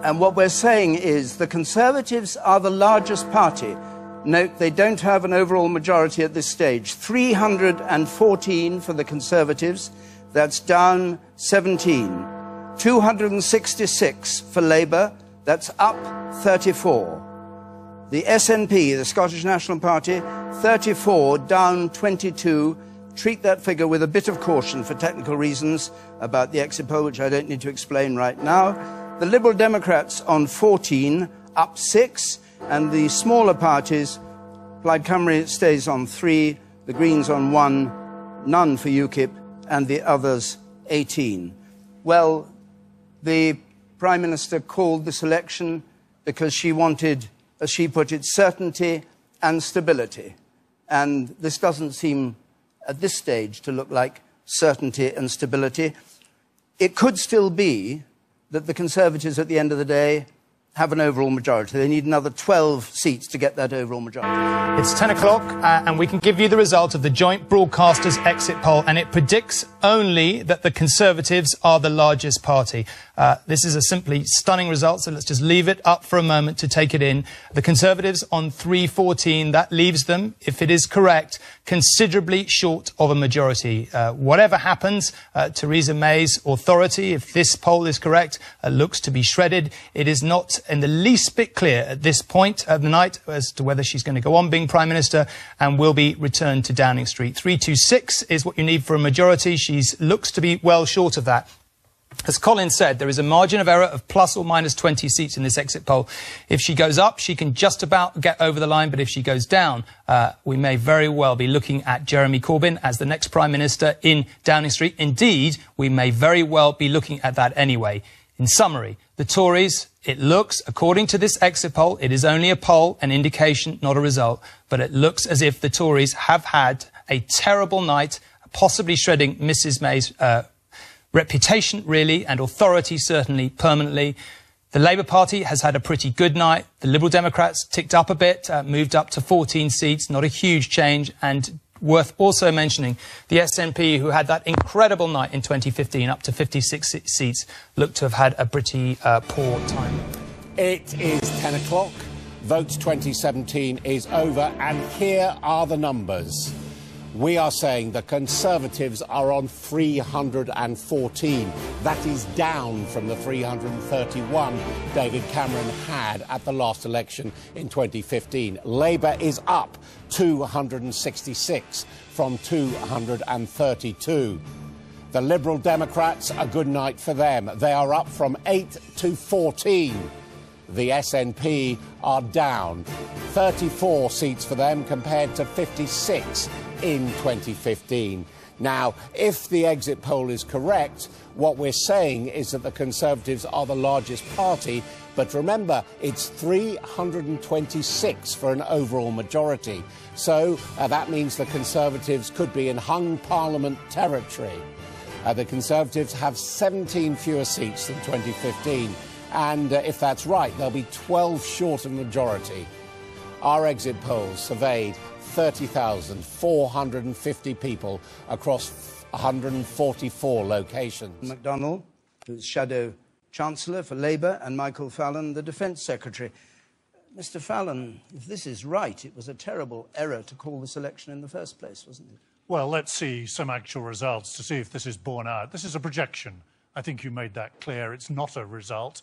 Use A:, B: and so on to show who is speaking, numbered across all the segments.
A: And what we're saying is the Conservatives are the largest party. Note, they don't have an overall majority at this stage. 314 for the Conservatives. That's down 17. 266 for Labour. That's up 34. The SNP, the Scottish National Party, 34, down 22. Treat that figure with a bit of caution for technical reasons about the exit poll, which I don't need to explain right now. The Liberal Democrats on 14, up 6. And the smaller parties, Plaid Cymru stays on 3, the Greens on 1, none for UKIP, and the others 18. Well, the Prime Minister called this election because she wanted, as she put it, certainty and stability. And this doesn't seem, at this stage, to look like certainty and stability. It could still be that the Conservatives, at the end of the day, have an overall majority. They need another 12 seats to get that overall majority.
B: It's 10 o'clock and we can give you the result of the Joint Broadcasters exit poll, and it predicts only that the Conservatives are the largest party. This is a simply stunning result, so let's just leave it up for a moment to take it in. The Conservatives on 314, that leaves them, if it is correct, considerably short of a majority. Whatever happens, Theresa May's authority, if this poll is correct, looks to be shredded. It is not in the least bit clear at this point of the night as to whether she's going to go on being Prime Minister and will be returned to Downing Street. 326 is what you need for a majority. She looks to be well short of that. As Colin said, there is a margin of error of plus or minus 20 seats in this exit poll. If she goes up, she can just about get over the line, but if she goes down, we may very well be looking at Jeremy Corbyn as the next Prime Minister in Downing Street. Indeed, we may very well be looking at that anyway. In summary, the Tories, it looks, according to this exit poll, it is only a poll, an indication, not a result, but it looks as if the Tories have had a terrible night, possibly shredding Mrs May's reputation, really, and authority, certainly, permanently. The Labour Party has had a pretty good night. The Liberal Democrats ticked up a bit, moved up to 14 seats, not a huge change, and worth also mentioning, the SNP, who had that incredible night in 2015, up to 56 seats, look to have had a pretty poor time.
C: It is 10 o'clock. Votes 2017 is over, and here are the numbers. We are saying the Conservatives are on 314. That is down from the 331 David Cameron had at the last election in 2015. Labour is up 266 from 232. The Liberal Democrats, a good night for them. They are up from 8 to 14. The SNP are down 34 seats for them compared to 56 in 2015. Now, if the exit poll is correct, what we're saying is that the Conservatives are the largest party, but remember, it's 326 for an overall majority. So that means the Conservatives could be in hung Parliament territory. The Conservatives have 17 fewer seats than 2015. And if that's right, they'll be 12 short of majority. Our exit polls surveyed 30,450 people across 144 locations.
A: McDonnell, who's Shadow Chancellor for Labour, and Michael Fallon, the Defence Secretary. Mr Fallon, if this is right, it was a terrible error to call this election in the first place, wasn't it?
D: Well, let's see some actual results to see if this is borne out. This is a projection. I think you made that clear. It's not a result.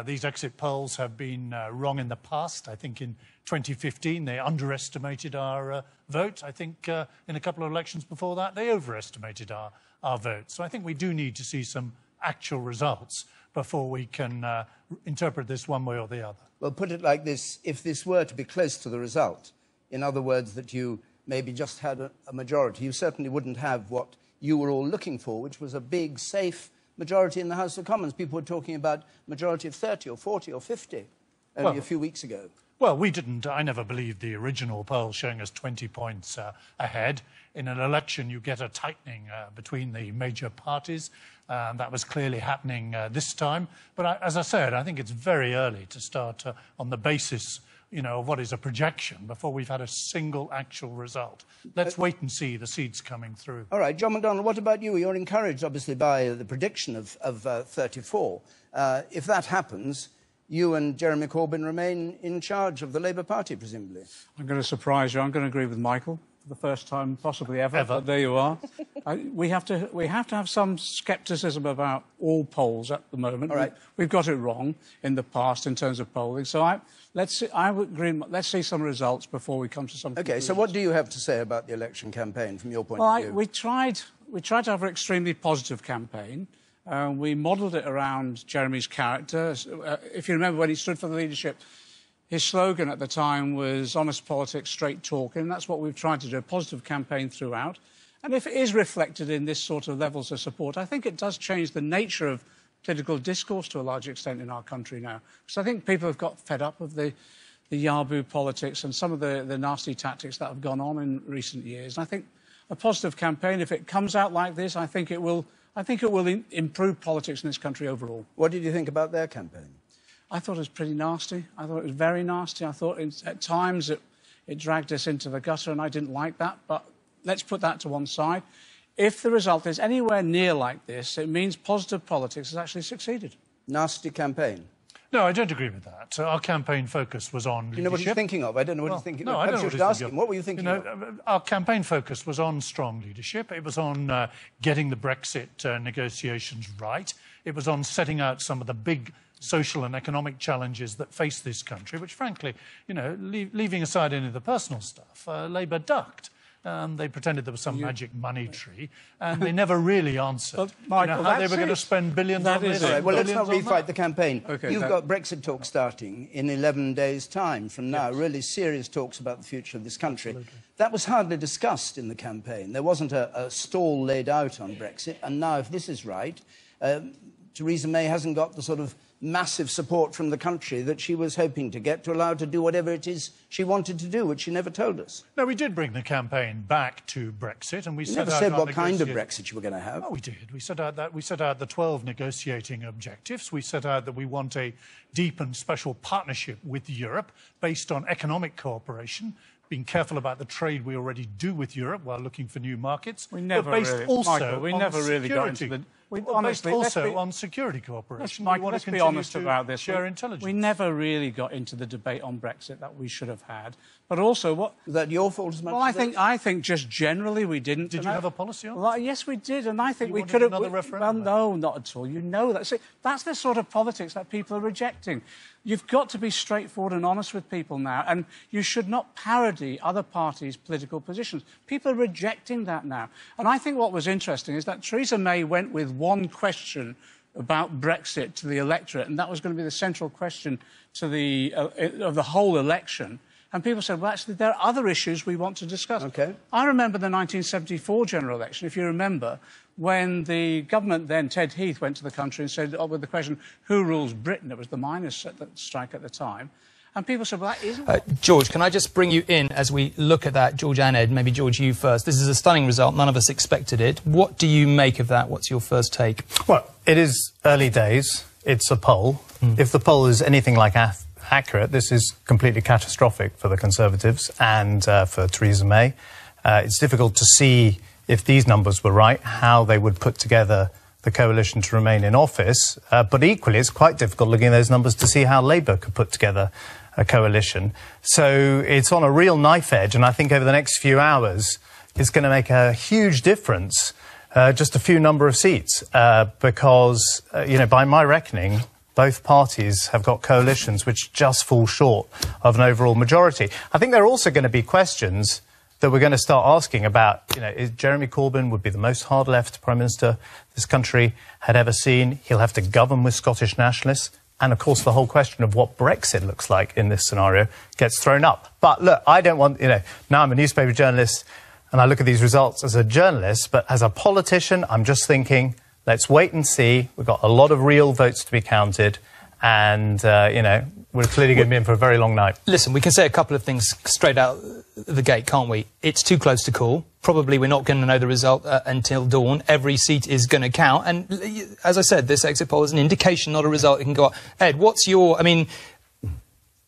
D: These exit polls have been wrong in the past. I think in 2015 they underestimated our vote. I think in a couple of elections before that they overestimated our vote. So I think we do need to see some actual results before we can interpret this one way or the other.
A: Well, put it like this. If this were to be close to the result, in other words, that you maybe just had a majority, you certainly wouldn't have what you were all looking for, which was a big, safe majority in the House of Commons. People were talking about majority of 30 or 40 or 50 only a few weeks ago.
D: Well, we didn't. I never believed the original poll showing us 20 points ahead. In an election, you get a tightening between the major parties. That was clearly happening this time. But as I said, I think it's very early to start on the basis, of what is a projection before we've had a single actual result. Let's wait and see the seats coming through.
A: All right, John McDonnell, what about you? You're encouraged, obviously, by the prediction of 34. If that happens, you and Jeremy Corbyn remain in charge of the Labour Party, presumably.
E: I'm going to surprise you. I'm going to agree with Michael for the first time possibly ever. But there you are. We have to have some scepticism about all polls at the moment.
A: All right.
E: We've got it wrong in the past in terms of polling. So I would agree. Let's see some results before we come to some.
A: OK, so what do you have to say about the election campaign from your point
E: of
A: view?
E: We tried to have an extremely positive campaign. We modelled it around Jeremy's character. If you remember when he stood for the leadership, his slogan at the time was honest politics, straight talking. That's what we've tried to do, a positive campaign throughout. And if it is reflected in this sort of levels of support, I think it does change the nature of political discourse to a large extent in our country now. Because I think people have got fed up of the Yahoo politics and some of the nasty tactics that have gone on in recent years. And I think a positive campaign, if it comes out like this, I think it will improve politics in this country overall.
A: What did you think about their campaign?
E: I thought it was pretty nasty. I thought it was very nasty. I thought at times it dragged us into the gutter, and I didn't like that. But let's put that to one side. If the result is anywhere near like this, it means positive politics has actually succeeded.
A: Nasty campaign?
D: No, I don't agree with that. Our campaign focus was on leadership.
A: Do you know what you're thinking of? I don't know what you're thinking of.
D: No, I don't know what
A: ask him. What were you thinking of?
D: Our campaign focus was on strong leadership. It was on getting the Brexit negotiations right. It was on setting out some of the big social and economic challenges that face this country, which, frankly, leaving aside any of the personal stuff, Labour ducked. They pretended there was some magic money tree, and they never really answered
E: Michael,
D: how they were going to spend billions on this.
A: Right, well, let's not refight the campaign.
E: Okay,
A: You've got Brexit talks starting in 11 days' time from now, really serious talks about the future of this country.
D: Absolutely.
A: That was hardly discussed in the campaign. There wasn't a stall laid out on Brexit, and now, if this is right, Theresa May hasn't got the sort of massive support from the country that she was hoping to get to allow her to do whatever it is she wanted to do, which she never told us.
D: No, we did bring the campaign back to Brexit, and we
A: never said what kind of Brexit you were going to have.
D: Oh, we did. We set out the 12 negotiating objectives. We set out that we want a deep and special partnership with Europe based on economic cooperation, being careful about the trade we already do with Europe while looking for new markets.
E: We never really, Michael, we never really got into the...
D: Honestly, also on security cooperation.
E: Let's be honest about this.
D: Share intelligence.
E: We never really got into the debate on Brexit that we should have had. But also, what...
A: Is that your fault as much
E: as
A: I
E: think just generally we didn't.
D: Did you have a policy on it?
E: Well, yes, we did, and I think we
D: wanted
E: could have...
D: another referendum?
E: Well, no, not at all. You know that. See, that's the sort of politics that people are rejecting. You've got to be straightforward and honest with people now, and you should not parody other parties' political positions. People are rejecting that now. And I think what was interesting is that Theresa May went with one question about Brexit to the electorate, and that was going to be the central question to of the whole election. And people said, well, actually, there are other issues we want to discuss.
A: Okay.
E: I remember the 1974 general election, if you remember, when the government then, Ted Heath, went to the country and said, with the question, who rules Britain? It was the miners' strike at the time. And people said, well, that isn't...
B: George, can I just bring you in as we look at that? George and Ed, maybe George, you first. This is a stunning result. None of us expected it. What do you make of that? What's your first take?
F: Well, it is early days. It's a poll. If the poll is anything like accurate, this is completely catastrophic for the Conservatives and for Theresa May. It's difficult to see, if these numbers were right, how they would put together the coalition to remain in office. But equally, it's quite difficult looking at those numbers to see how Labour could put together a coalition. So it's on a real knife edge, and I think over the next few hours it's going to make a huge difference, just a few number of seats, because, by my reckoning, both parties have got coalitions which just fall short of an overall majority. I think there are also going to be questions that we're going to start asking about, Jeremy Corbyn would be the most hard-left Prime Minister this country had ever seen. He'll have to govern with Scottish nationalists. And, of course, the whole question of what Brexit looks like in this scenario gets thrown up. But, look, I don't want, now I'm a newspaper journalist and I look at these results as a journalist, but as a politician, I'm just thinking, let's wait and see. We've got a lot of real votes to be counted. And, we're clearly going to be in for a very long night.
B: Listen, we can say a couple of things straight out the gate, can't we? It's too close to call. Probably we're not going to know the result until dawn. Every seat is going to count. And as I said, this exit poll is an indication, not a result. It can go up. Ed, what's your...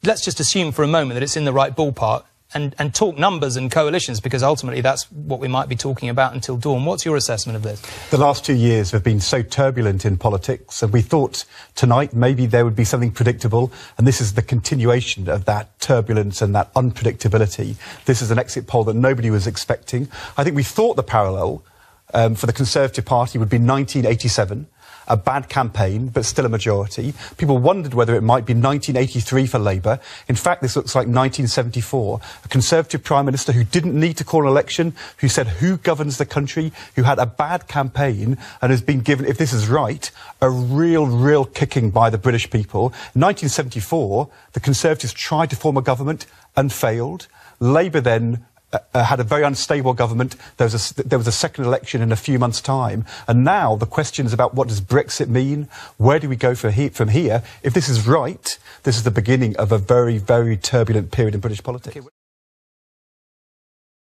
B: let's just assume for a moment that it's in the right ballpark. and talk numbers and coalitions, because ultimately that's what we might be talking about until dawn. What's your assessment of this?
G: The last 2 years have been so turbulent in politics, and we thought tonight maybe there would be something predictable, and this is the continuation of that turbulence and that unpredictability. This is an exit poll that nobody was expecting. I think we thought the parallel for the Conservative Party would be 1987. A bad campaign, but still a majority. People wondered whether it might be 1983 for Labour. In fact, this looks like 1974. A Conservative Prime Minister who didn't need to call an election, who said who governs the country, who had a bad campaign and has been given, if this is right, a real kicking by the British people. In 1974, the Conservatives tried to form a government and failed. Labour then had a very unstable government. There was a second election in a few months' time. And now the question is about what does Brexit mean? Where do we go from here? If this is right, this is the beginning of a very turbulent period in British politics.